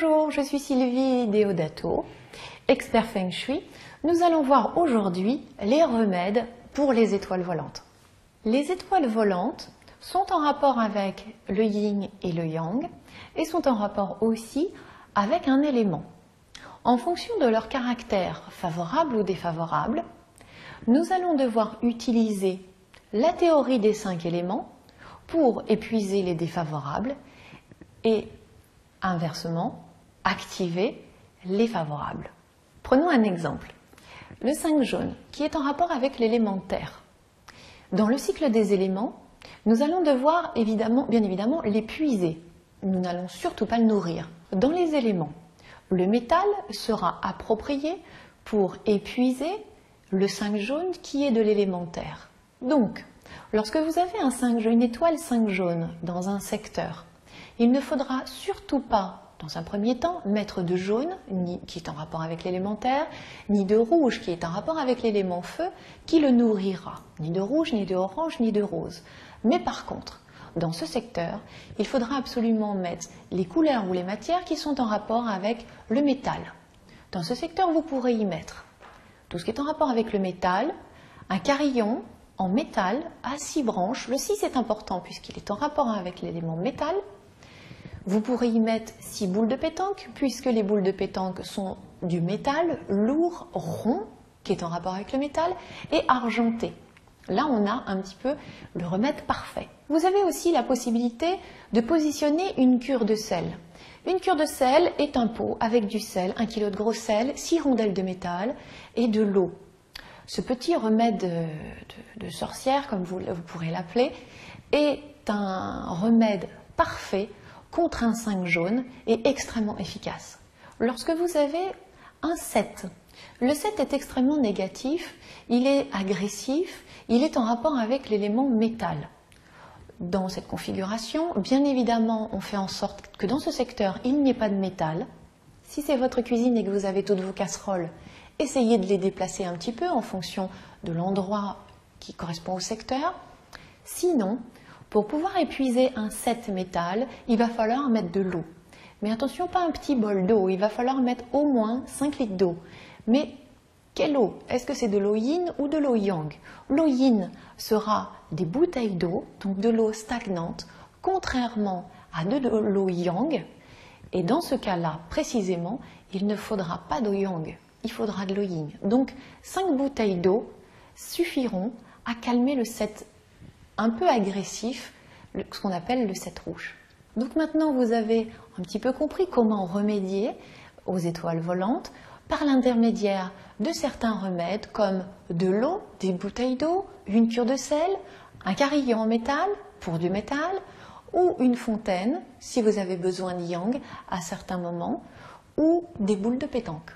Bonjour, je suis Sylvie Deodato, expert Feng Shui. Nous allons voir aujourd'hui les remèdes pour les étoiles volantes. Les étoiles volantes sont en rapport avec le yin et le yang et sont en rapport aussi avec un élément. En fonction de leur caractère favorable ou défavorable, nous allons devoir utiliser la théorie des 5 éléments pour épuiser les défavorables et inversement, activer les favorables. Prenons un exemple. Le 5 jaune, qui est en rapport avec l'élément terre. Dans le cycle des éléments, nous allons devoir bien évidemment l'épuiser. Nous n'allons surtout pas le nourrir. Dans les éléments, le métal sera approprié pour épuiser le 5 jaune qui est de l'élément terre. Donc, lorsque vous avez une étoile 5 jaune dans un secteur, il ne faudra surtout pas, dans un premier temps, mettre de jaune, qui est en rapport avec l'élément terre, ni de rouge, qui est en rapport avec l'élément feu, qui le nourrira. Ni de rouge, ni de orange, ni de rose. Mais par contre, dans ce secteur, il faudra absolument mettre les couleurs ou les matières qui sont en rapport avec le métal. Dans ce secteur, vous pourrez y mettre tout ce qui est en rapport avec le métal, un carillon en métal à 6 branches. Le 6 est important puisqu'il est en rapport avec l'élément métal. Vous pourrez y mettre 6 boules de pétanque, puisque les boules de pétanque sont du métal lourd, rond, qui est en rapport avec le métal, et argenté. Là, on a un petit peu le remède parfait. Vous avez aussi la possibilité de positionner une cure de sel. Une cure de sel est un pot avec du sel, 1 kg de gros sel, 6 rondelles de métal et de l'eau. Ce petit remède de sorcière, comme vous pourrez l'appeler, est un remède parfait contre un 5 jaune et extrêmement efficace. Lorsque vous avez un 7, le 7 est extrêmement négatif, il est agressif, il est en rapport avec l'élément métal. Dans cette configuration, bien évidemment, on fait en sorte que dans ce secteur, il n'y ait pas de métal. Si c'est votre cuisine et que vous avez toutes vos casseroles, essayez de les déplacer un petit peu en fonction de l'endroit qui correspond au secteur. Sinon, pour pouvoir épuiser un 7 métal, il va falloir mettre de l'eau. Mais attention, pas un petit bol d'eau, il va falloir mettre au moins 5 litres d'eau. Mais quelle eau? Est-ce que c'est de l'eau yin ou de l'eau yang? L'eau yin sera des bouteilles d'eau, donc de l'eau stagnante, contrairement à de l'eau yang. Et dans ce cas-là, précisément, il ne faudra pas d'eau yang, il faudra de l'eau yin. Donc 5 bouteilles d'eau suffiront à calmer le 7 un peu agressif, ce qu'on appelle le 7 rouge. Donc maintenant, vous avez un petit peu compris comment remédier aux étoiles volantes par l'intermédiaire de certains remèdes comme de l'eau, des bouteilles d'eau, une cure de sel, un carillon en métal pour du métal ou une fontaine si vous avez besoin de yang à certains moments ou des boules de pétanque.